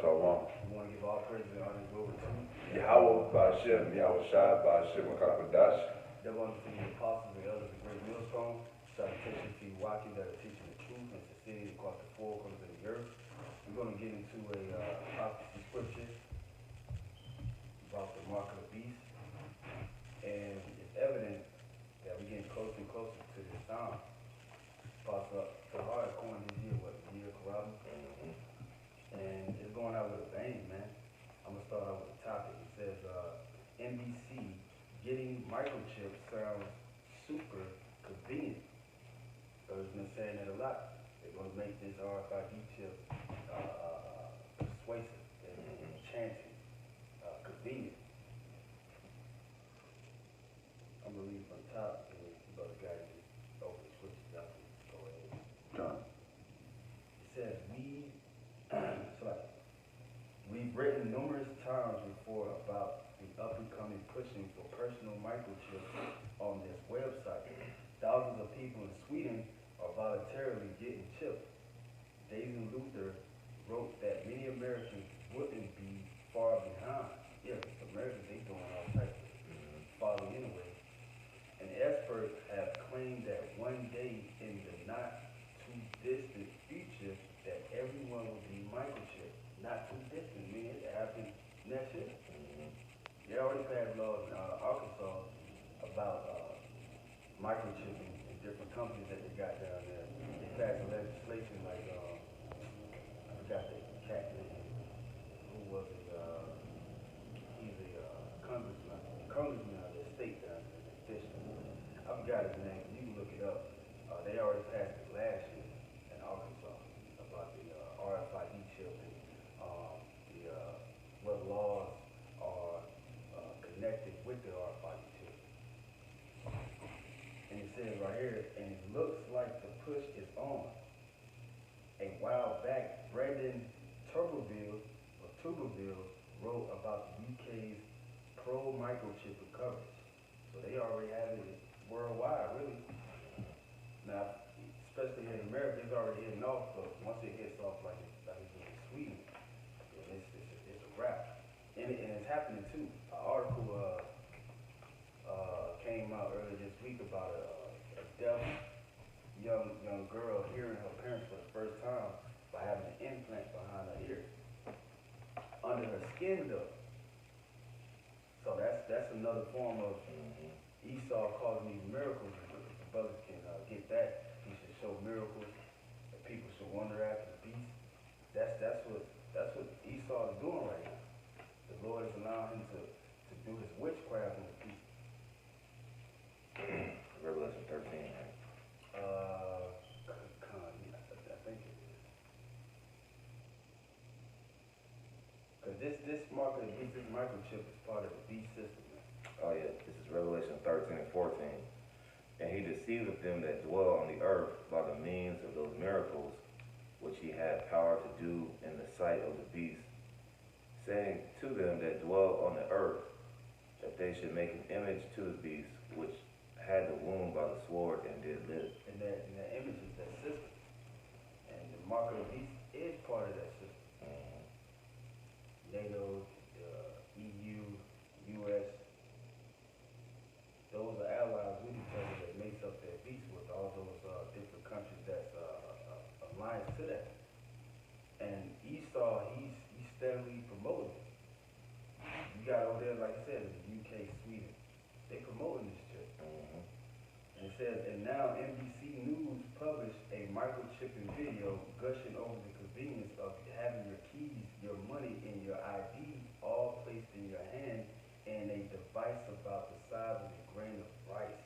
Shalom. We want to give all praise and honor and glory to Yahweh Bashem, Yahweh Shai Bashem, Makapadash. They're going to the apostles and elders of the great millstone. Salutation to you, watching that are teaching the truth and succeeding across the four corners of the earth. We're going to get into a prophecy scripture about the mark of the beast. And it's evident that we're getting closer and closer to this time. Apostle Tahar coined this year, what, the year of Corrado? And it's going out with a bang, man. I'm going to start out with the topic. It says, NBC, getting microchips sounds super convenient. So it's been saying it a lot. They're going to make this RFID chip persuasive and enchanting, convenient. I'm going to read from the top, and then brother guy just open the switches up and go ahead. John. It says, we've written numerous times before about the up-and-coming pushing for personal microchips on this website. Thousands of people in Sweden are voluntarily getting chipped. Daisy Luther wrote that many Americans wouldn't be far behind. Yeah, Americans, they doing all types of folly anyway. And experts have claimed that one day in the not-too-distant future that everyone will be microchipped. Not too distant, meaning it happened next year. They already passed laws in Arkansas about microchipping in different companies that they got down there. They passed legislation like, I forgot the cat name. Who was it? He's a congressman of the state down there, Fishman. I forgot his name. You can look it up. They already passed it last year in Arkansas about the RFID chip and what laws are connected with the RFID chip. And it says right here, and it looks like the push is on. A while back, Brendan Tuberville wrote about the UK's pro-microchip coverage. So they already have it worldwide, really. Now, especially in America, it's already hitting off, but once it hits off like it's in Sweden, then it's a wrap. And it's happening too. An article came out earlier this week about a deaf young girl hearing her parents for the first time by having an implant behind her ear, under her skin though. So that's another form of Esau causing these miracles. If the brothers can get that, he should show miracles that people should wonder after the beast. That's what Esau is doing right now. The Lord is allowing him to do his witchcraft on the people. Revelation 13, right? I think it is. Because this mark of the beast, this microchip is part of the beast system. Oh yeah, this is Revelation 13 and 14. And he deceiveth them that dwell on the earth by the means of those miracles which he had power to do in the sight of the beast, saying to them that dwell on the earth that they should make an image to the beast which had the wound by the sword and did live. And that image is that system. And the mark of the beast is part of that system. NATO, EU, US, those are allies with each other that makes up that beast with all those different countries that's aligned to that. And Esau, he's steadily promoting it. You got over there, like I said, in the UK, Sweden, they promoting this shit. And it says, and now NBC News published a microchipping video gushing over the convenience of having your keys, your money, and your ID all placed in your hand in a device about the size of a grain of rice.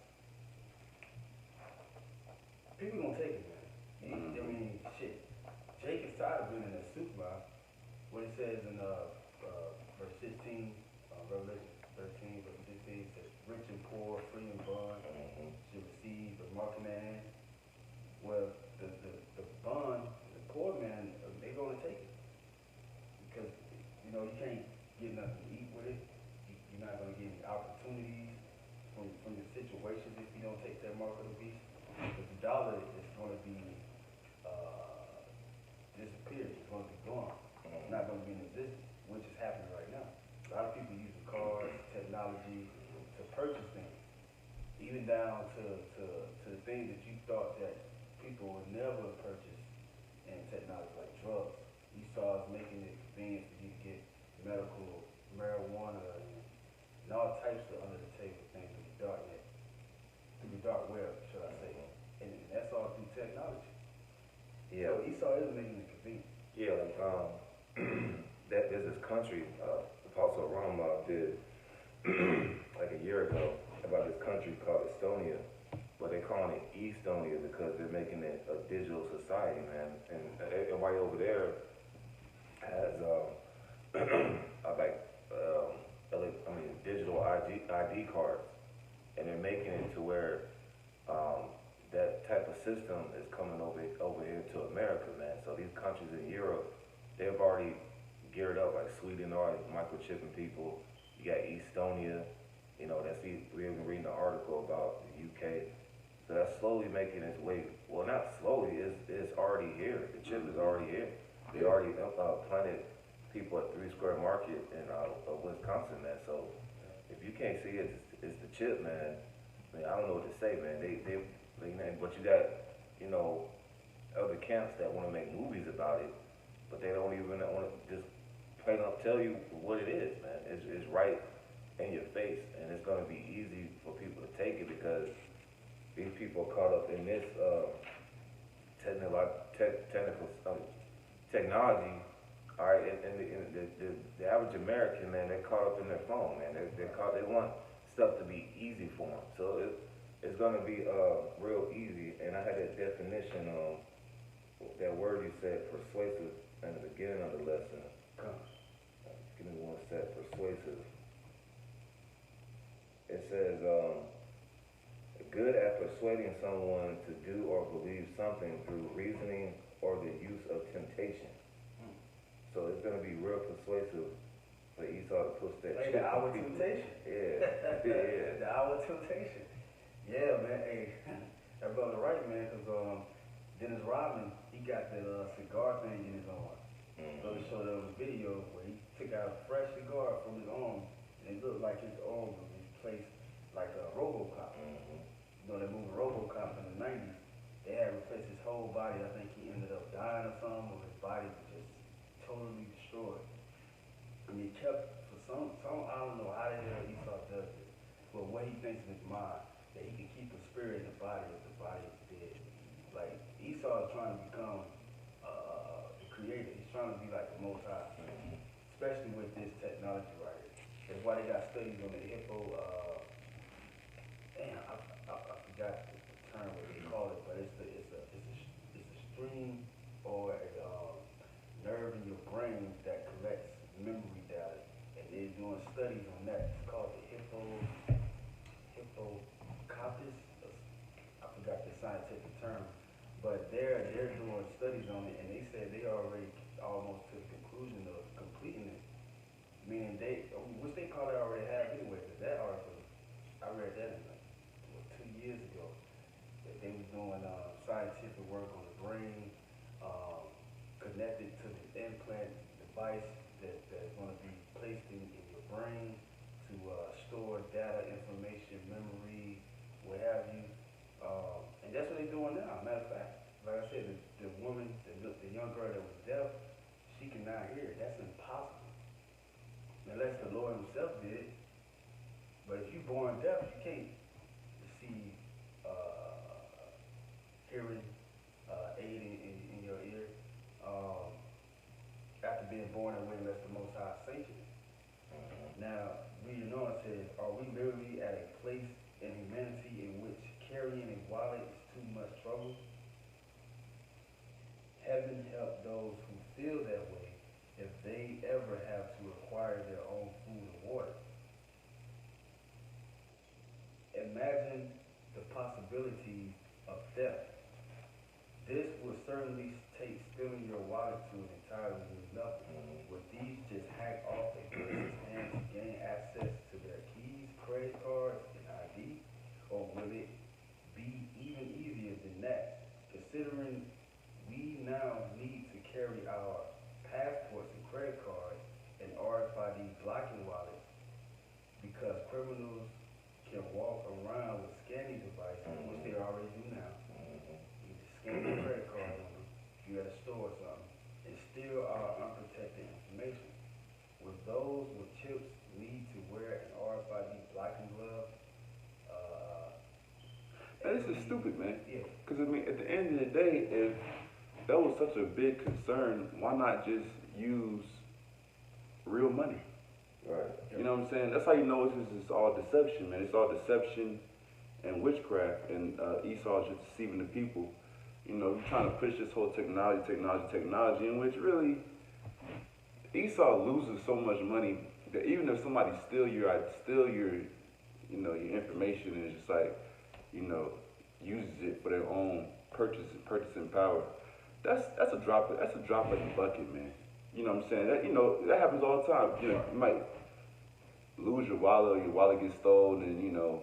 People gonna take it, man. I mean, shit. Jake is tired of being in that supermarket. What it says in verse 16, Revelation 13, verse 16, says, rich and poor, free and bond, should receive the mark in their hand. Well, the bond, the poor man never purchase in technology like drugs. Esau is making it convenient for you to get medical marijuana and all types of under the table things through the dark net, through the dark web, should I say. And that's all through technology. Yeah. So Esau is making it convenient. Yeah, like that there's this country, Apostle Rama did like a year ago about this country called Estonia, but they're calling it Eastonia because they're making it a digital society, man. And everybody over there has digital ID cards, and they're making it to where that type of system is coming over here to America, man. So these countries in Europe, they've already geared up, like Sweden already microchipping people. You got Estonia, we're even reading an article about the UK. So that's slowly making its way. Well, not slowly, it's already here. The chip is already here. They already planted people at 3 Square Market in Wisconsin, man. So if you can't see it, it's the chip, man. I mean, I don't know what to say, man. But you got, other camps that want to make movies about it, but they don't even want to just plain up tell you what it is, man. It's right in your face, and it's going to be easy for people to take it because these people are caught up in this technology. All right, and the average American, man, they're caught up in their phone, man. They want stuff to be easy for them. So it's gonna be real easy. And I had that definition that word you said, persuasive, in the beginning of the lesson. Give me one sec. Persuasive. It says, good at persuading someone to do or believe something through reasoning or the use of temptation. So it's going to be real persuasive for Esau to push that like chip the hour on people. temptation. Yeah, yeah. The hour temptation. Yeah, man. Hey, that brother right, man, because Dennis Rodman, he got that cigar thing in his arm. So he showed us a video where he took out a fresh cigar from his arm, and it looked like his arm was replaced like a RoboCop. That movie RoboCop in the 90s, they had replaced his whole body. I think he ended up dying or something, or his body was just totally destroyed. I mean, he kept, for some, I don't know how the hell Esau does it, but what he thinks in his mind, that he can keep a spirit in the body if the body is dead. Like, Esau is trying to become the creator. He's trying to be like the Most High, especially with this technology right here. That's why they got studies on the hippo, I forgot the term what they call it, but it's a stream or a nerve in your brain that collects memory data, and they're doing studies on that. It's called the hippocampus. I forgot the scientific term, but they're doing studies on it, and they said they already almost to the conclusion of completing it. Meaning which they probably already have anyway. Because that article, I read that in 2 years ago. That they was doing scientific work on the brain, connected to the implant device that's going to be placed in your brain to store data, information, memory, what have you. And that's what they're doing now. Matter of fact, like I said, the woman, the young girl that was deaf, she cannot hear. That's impossible. Unless the Lord himself did. But if you're born deaf, you can't receive hearing aid in your ear after being born that way unless the Most High sanctioned it. Now, reading on says, are we literally at a place in humanity in which carrying a wallet is too much trouble? Heaven help those who feel that way if they ever have to acquire their own food and water. Imagine the possibility of theft. This would certainly take stealing your wallet to an entirely new level. Would thieves just hack off a person's hand to gain access to their keys, credit cards, and ID? Or will it be even easier than that, considering we now need to carry our passports and credit cards and RFID blocking wallets because criminals can walk around with scanning devices, which they already do now. You just scan your credit card stupid, man. Yeah. Because, I mean, at the end of the day, if that was such a big concern, why not just use real money? Right. You know what I'm saying? That's how you know it's all deception, man. It's all deception and witchcraft, and Esau is just deceiving the people. You know, you're trying to push this whole technology, in which really Esau loses so much money that even if somebody steal your, you know, your information, and it's just like, you know, uses it for their own purchasing power, that's a drop in the bucket, man. You know what I'm saying? That, you know, that happens all the time. You know, you might lose your wallet gets stolen, and you know,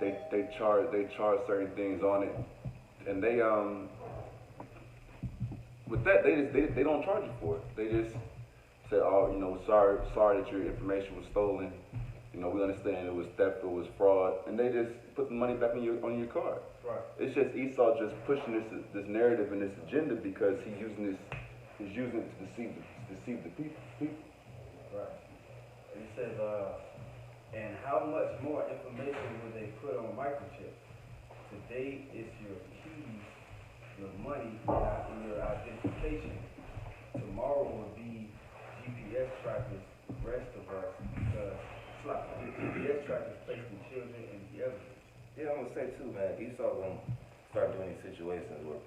they charge certain things on it, and they with that they don't charge you for it. They just say, oh, you know, sorry that your information was stolen. You know, we understand it was theft, it was fraud, and they just put the money back on your card. Right. It's just Esau just pushing this narrative and this agenda because he's using it to deceive the people. Right. It says, and how much more information will they put on microchips? Today it's your keys, your money, and your identification. Tomorrow will be GPS trackers, the rest of us, because it's like GPS trackers placed in children and the elderly. Yeah, I'm gonna say too, man. Esau gonna start doing these situations where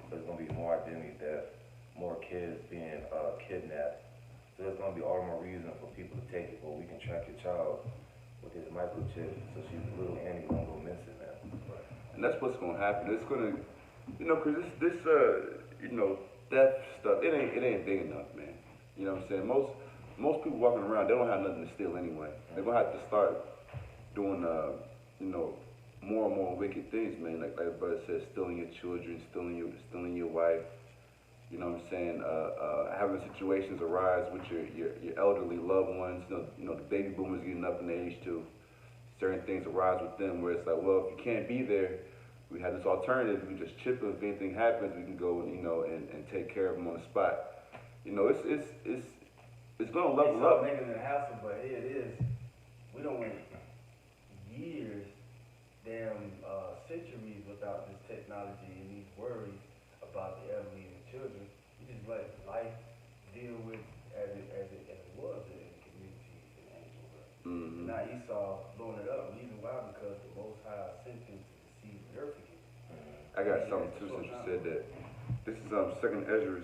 there's gonna be more identity theft, more kids being kidnapped. So there's gonna be all the more reason for people to take it. Well, we can track your child with his microchip, so she's little Annie won't go missing, man. And that's what's gonna happen. It's gonna, you know, cause this you know, theft stuff, it ain't big enough, man. You know what I'm saying? Most people walking around, they don't have nothing to steal anyway. They're gonna have to start doing, you know, more and more wicked things, man. Like the brother said, stealing your children, stealing your wife. You know what I'm saying? Having situations arise with your elderly loved ones. You know, the baby boomers getting up in age too. Certain things arise with them where it's like, well, if you can't be there, we have this alternative. We can just chip them. If anything happens, we can go, you know, and take care of them on the spot. You know, it's gonna level up. It's making it a hassle, but here it is. We don't went years, damn centuries without this technology and these worries about the elderly and the children. We just let life deal with as it was in the community in the ancient world. Mm-hmm. Now Esau blowing it up. Reason why? Because the Most High sent him to deceive the earth again. I got something too since you said that. This is 2nd Ezra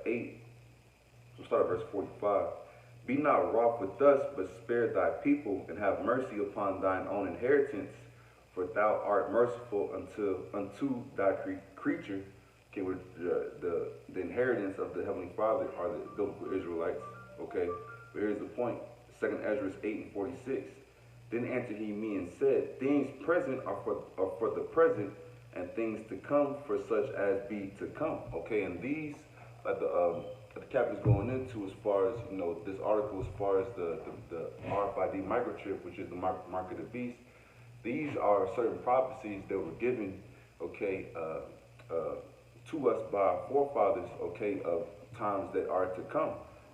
8. We'll start at verse 45. Be not wroth with us, but spare thy people, and have mercy upon thine own inheritance, for thou art merciful unto thy creature. Okay, with the inheritance of the Heavenly Father are the biblical Israelites. Okay, but here's the point. 2nd Ezra 8 and 46. Then answered he me and said, things present are for the present, and things to come for such as be to come. Okay, and these, like the captain's going into, as far as, you know, this article, as far as the RFID microchip, which is the mark of the beast, these are certain prophecies that were given, okay, to us by our forefathers, okay, of times that are to come,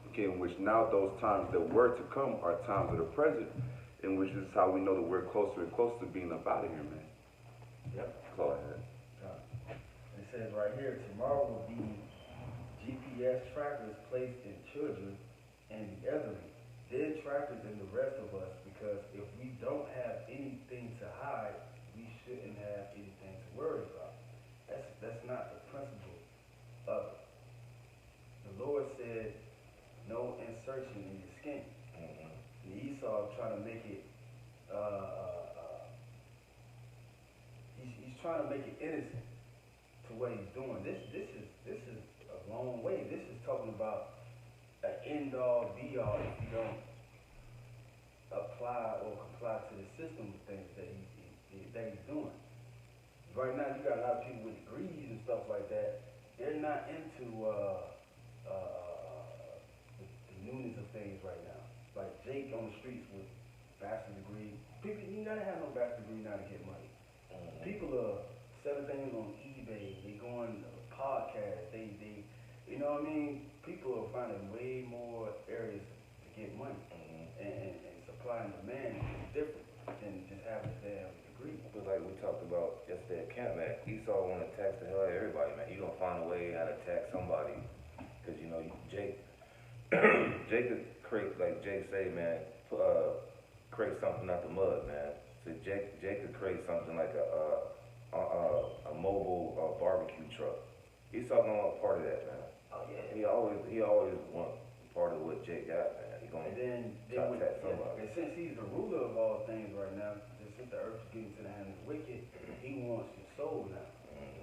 okay, in which now those times that were to come are times that are present, in which is how we know that we're closer and closer to being up out of here, man. Yep. That's all I had. It says right here, tomorrow will be GPS trackers placed in children and the elderly, then trackers in the rest of us, because if we don't have anything to hide, we shouldn't have anything to worry about. That's not the principle of it. The Lord said, no insertion in your skin. And Esau trying to make it, he's trying to make it innocent to what he's doing. This is a long way. This is talking about an end-all, be-all if you don't apply or comply to the system of things that he's doing. Right now, you got a lot of people with degrees and stuff like that. They're not into the newness of things right now. Like Jake on the streets with bachelor's degree. People, you gotta have no bachelor's degree now to get money. People are selling things on eBay. They go on podcasts. They, you know what I mean? People are finding way more areas to get money, and supply and demand is different than just having a damn degree. agree. But like we talked about yesterday at camp, man, Esau want to tax the hell out of everybody, man. He gonna find a way how to tax somebody, cause you know Jake, Jake could create, like Jake say, man, create something out the mud, man. So Jake could create something like a mobile barbecue truck. Esau gonna want part of that, man. Oh yeah. He always want part of what Jake got, man. He gonna And then try to with, tax yeah, somebody. and since he's the ruler of all things right now, since the earth is getting to the hand of the wicked, he wants your soul now.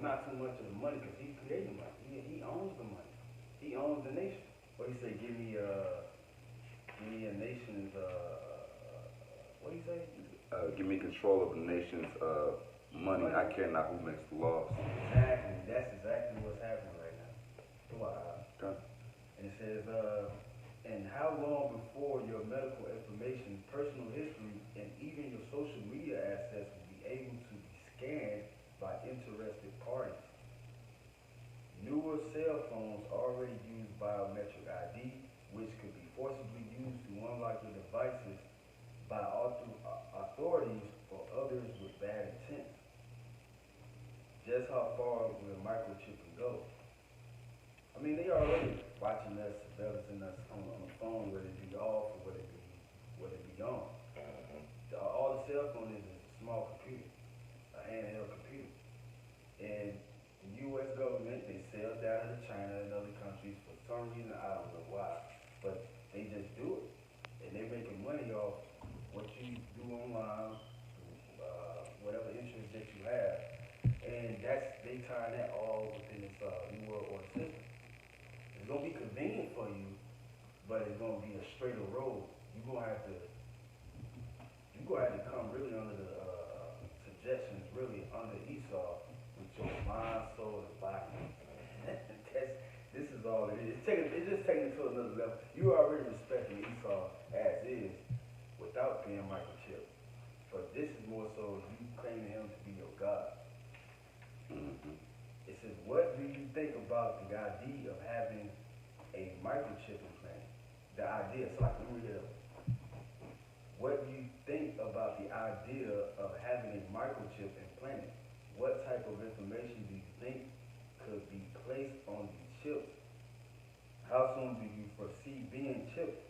Not too much of the money, because he created money. He owns the money. He owns the nation. What he say? Give me a nation's what do you say? Give me control of the nation's money. I care not who makes the laws. Exactly. That's exactly what's happening right now. Wow. Okay. And it says, and how long before your medical information, personal history, and even your social media assets will be able to be scanned by interested parties? Newer cell phones already use biometric ID, which could be forcibly used to unlock your devices by authorities or others with bad intent. Just how far will microchipping go? I mean, they already watching us, surveilling us on the phone, whether it be off or whether it be on. All the cell phone is a small computer, a handheld computer. And the U.S. government, they sell down to China and other countries for some reason, I don't know why, but they just do it. And they're making money off what you do online, whatever interest that you have. And they tie that all within this New World Order system. It's gonna be convenient for you, but it's gonna be a straighter road. You're gonna have to come really under the suggestions, really under Esau with your mind, soul, and body. This is all it is. It's just taking it to another level. You already respecting Esau as is without being microchipped. But this is more so you claiming him to be your God. It says, what do you think about the idea of having a microchip implant? The idea, so like, let me read it up. What do you think about the idea of having a microchip implanted? What type of information do you think could be placed on these chips? How soon do you foresee being chipped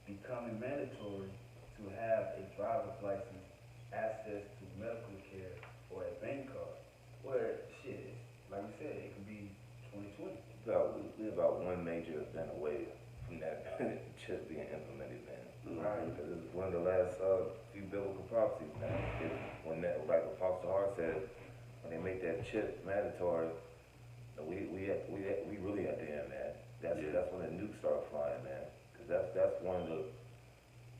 becoming mandatory to have a driver's license, access to medical care, or a bank card? Well, shit, like we said, it could be 2020. We're about one major event away from that chip being implemented, man. Right. Because it was one of the last few biblical prophecies, man. When that, like Apostle Hart said, when they make that chip mandatory, we really at the end, man. That's when the nukes start flying, man. Because that's one of the,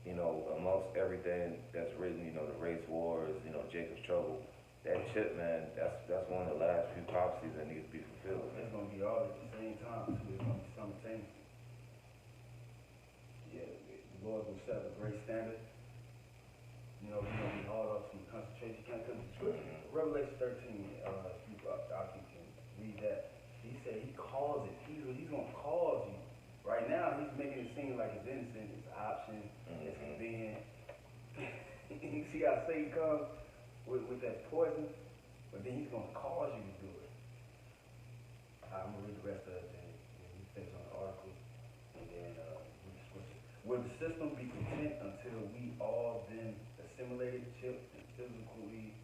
you know, amongst everything that's written, you know, the race wars, you know, Jacob's trouble. That chip, man, that's one of the last few prophecies that needs to be fulfilled, man. It's gonna be all at the same time too. It's gonna be simultaneous. Yeah, the Lord will set a great standard. You know, we're gonna be hauled off from the concentration camp. Because the scripture, Revelation 13, if you can read that. He said he calls it. He's gonna cause you. Right now, he's making it seem like it's innocent. It's an option. It's convenient. You see how Satan comes with that poison, but then he's gonna cause you to do it. I'm gonna read the rest of it and we finish on the article, and then we switch it. Will the system be content until we all then assimilated, chipped, and physically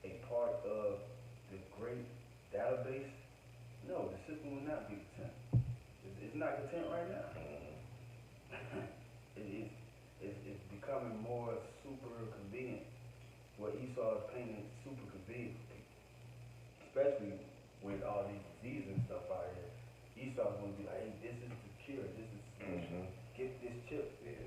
a part of the great database? No, the system will not be content. It's not content right now. It's becoming more super convenient. What Esau is painting super convenient for people, especially with all these diseases and stuff out here. Esau's gonna be like, hey, this is the cure, this is the solution. Get this chip. Yeah.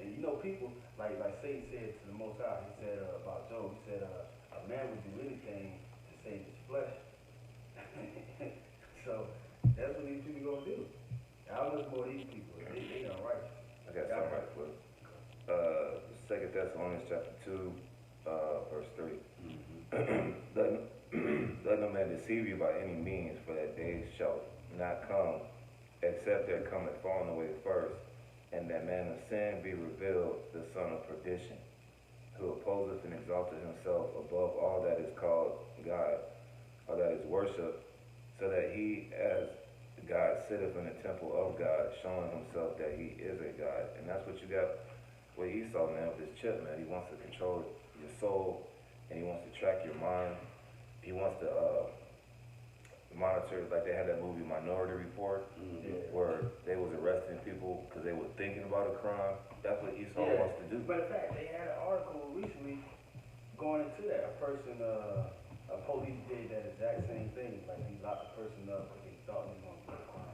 And you know, people like Satan said to the Most High. He said about Job. He said a man would do anything to save his flesh. So that's what these people gonna do. How much more these people? They done righteous. I got something right quick. 2 Thessalonians chapter 2, verse 3. Let no man deceive you by any means, for that day shall not come, except there cometh falling away first, and that man of sin be revealed, the son of perdition. who opposeth and exalteth himself above all that is called God, or that is worship, so that he as God sitteth in the temple of God, showing himself that he is a God. And that's what you got with Esau, man, with this chip, man. He wants to control your soul, and he wants to track your mind. He wants to monitor, like they had that movie Minority Report, where they was arresting people because they were thinking about a crime. That's what Esau wants to do. Matter of fact, they had an article recently going into that. A police did that exact same thing. Like he locked the person up because he thought he was going to commit a crime.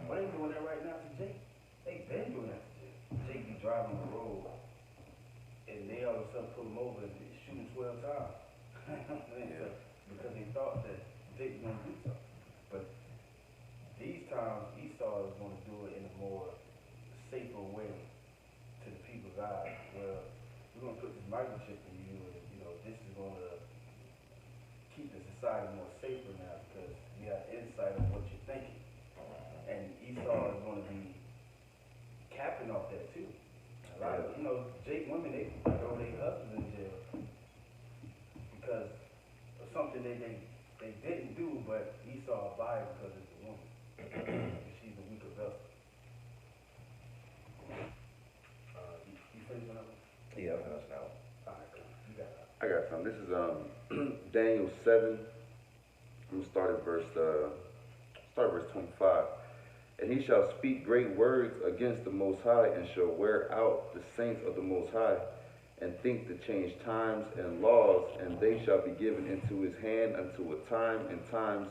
But they doing that right now to Jake. They been doing that to Jake. Jake be driving on the road, and they all of a sudden pull him over and shoot him 12 times. Because they thought that Jake was going to do something. But these times, Esau is going to do it in a more safer way to the people's eyes. Well, we're going to put this microchip in you, and this is going to keep the society more safer now because we have insight on what you're thinking. And Esau is going to be capping off that too. A lot of, Jake women, they throw their husbands in jail because of something they didn't do, but Esau abide because it's a woman. She's a weaker vessel. You finished on that one? Yeah, I'm finished now. All right, cool. You got that. I got some. This is Daniel 7. I'm gonna start at verse 25. And he shall speak great words against the Most High, and shall wear out the saints of the Most High, and think to change times and laws, and they shall be given into his hand unto a time and times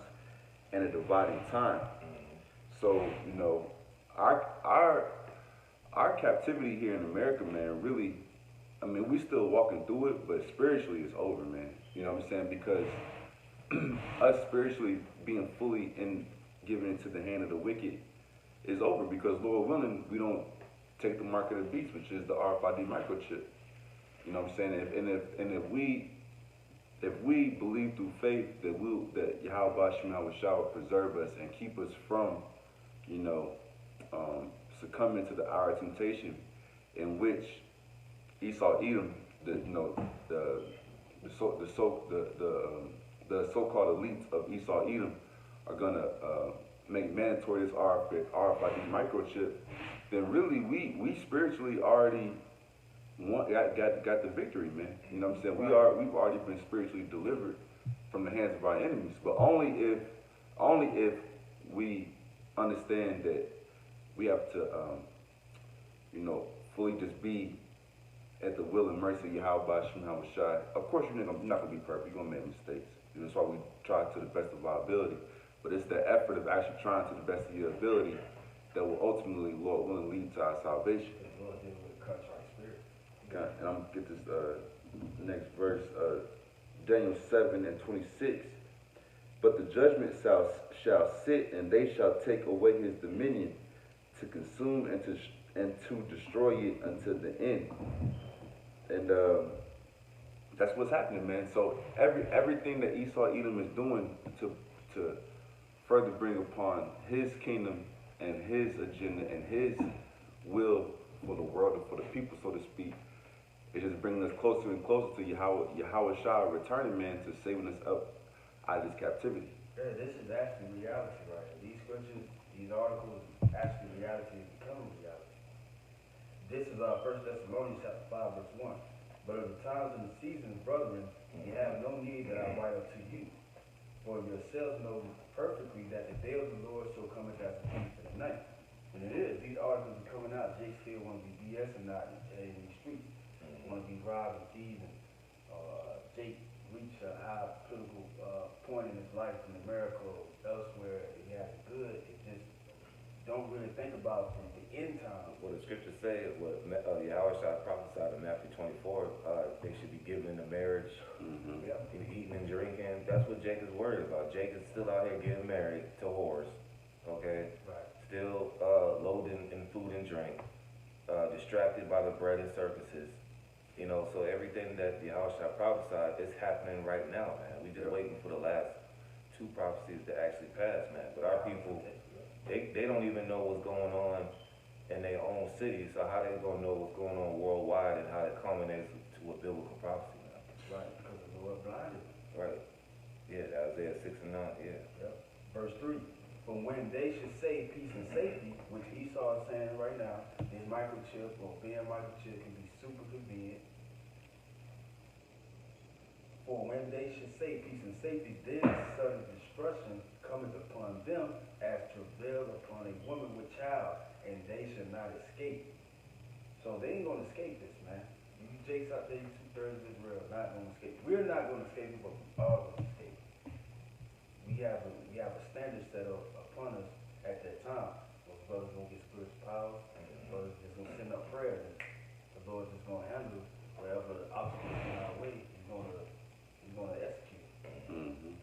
and a dividing time. So, our captivity here in America, man, really, I mean, we still walking through it, but spiritually it's over, man. You know what I'm saying? Because us spiritually being fully given into the hand of the wicked is over, because Lord willing, we don't take the mark of the beast, which is the RFID microchip. You know what I'm saying? If we believe through faith that Yahweh Shah will preserve us and keep us from, succumbing to the hour of temptation, in which Esau Edom, the so-called elites of Esau Edom are gonna make mandatory this RFID microchip, then really we spiritually already got the victory, man. You know what I'm saying? We've already been spiritually delivered from the hands of our enemies, but only if we understand that we have to fully just be at the will and mercy of Yahweh Shai. Of course, you're not gonna be perfect. You're gonna make mistakes. That's why we try to the best of our ability. But it's the effort of actually trying to the best of your ability that will ultimately, Lord willing, lead to our salvation. Okay, and I'm gonna get this next verse, Daniel 7 and 26. But the judgment shall sit, and they shall take away his dominion, to consume and to destroy it unto the end. And that's what's happening, man. So everything that Esau Edom is doing to further bring upon his kingdom and his agenda and his will for the world and for the people, so to speak, is just bringing us closer and closer to Yahweh Shah returning, man, to saving us up out of this captivity. Yeah, this is actually reality, right? These scriptures, these articles, actually reality is becoming reality. This is 1 Thessalonians chapter 5, verse 1. But of the times and the seasons, brethren, ye have no need that I write unto you. For yourselves know perfectly that the day of the Lord shall come as a thief in the night. And it is. These articles are coming out. Jake still want to be BSing out in these streets. Want to be robbing, thieving. Jake reached a high political point in his life in America or elsewhere. He has it good. It just don't really think about from the end time. What the scriptures say, what Yahweh Shah prophesied in Matthew 24, they should be given into marriage, eating and drinking. That's what Jacob's worried about. Jacob's still out here getting married to whores, okay? Right. Still loading in food and drink, distracted by the bread and circuses. So everything that Yahweh Shah prophesied is happening right now, man. We just waiting for the last two prophecies to actually pass, man. But our people, they don't even know what's going on in their own city, so how they gonna know what's going on worldwide and how it culminates to with biblical prophecy now. Right, because the Lord blinded them. Right. Yeah, Isaiah 6 and 9, yeah. Yep. Verse 3. From when they should say peace and safety, which Esau is saying right now, this microchip or being microchip can be super convenient. For when they should say peace and safety, then sudden destruction cometh upon them as travail upon a woman with child, and they shall not escape. So they ain't gonna escape this, man. You Jakes out there, you 2/3 of Israel, not gonna escape. We're not gonna escape it, but we are gonna escape. We have a standard set up upon us at that time. Those brothers gonna get spiritual power, and the brothers just gonna send up prayers, and the Lord just gonna handle wherever the obstacles in our way. He's gonna execute. Mm-hmm.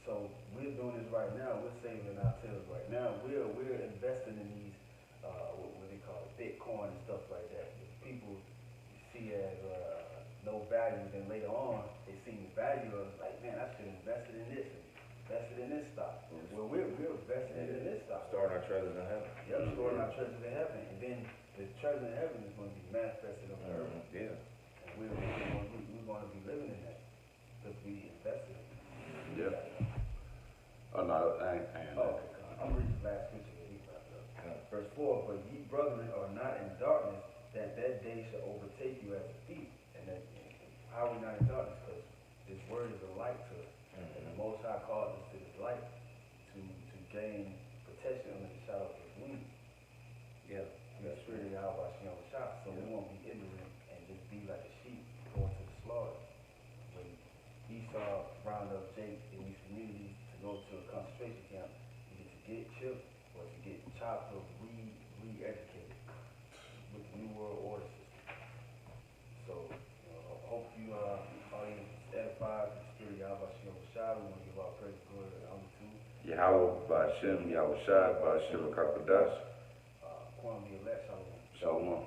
So we're doing this right now. We're saving ourselves right now. We're investing in these what they call it, Bitcoin and stuff like that. Which people see as no value, then later on they see the value of it, like, man, I should have invested in this and invested in this stock. Well, we're investing in this stock. Storing our treasures in heaven. Yep, storing our treasures in heaven, and then the treasure in heaven is going to be manifested on earth, Yeah. and we're going to be living in that because we invested in it. Yeah. Oh, no, I ain't. Oh, okay, I'm reading the last scripture that he brought up. Yeah. Verse 4, but ye brethren are not in darkness, that day shall overtake you as a thief. And that, how are we not in darkness? Because this word is a light to us. And the Most High called us to this light to gain protection under the shadow of his wings. Yeah. The spirit of Yahweh Shem shot, so we won't be ignorant and just be like a sheep going to the slaughter. When Esau round up Jake in these communities to go to a concentration camp, either to get chipped or to get chopped or re-educated with the New World Order system. So, you know, I hope you audience is edified with the spirit of Yahweh Shem shot. We want to give our praise, glory, and honor to Yahweh Ba'Shem, Yahweh Shai, Ba'Shem Kakadash. Kwame Elect Shalom. Shalom.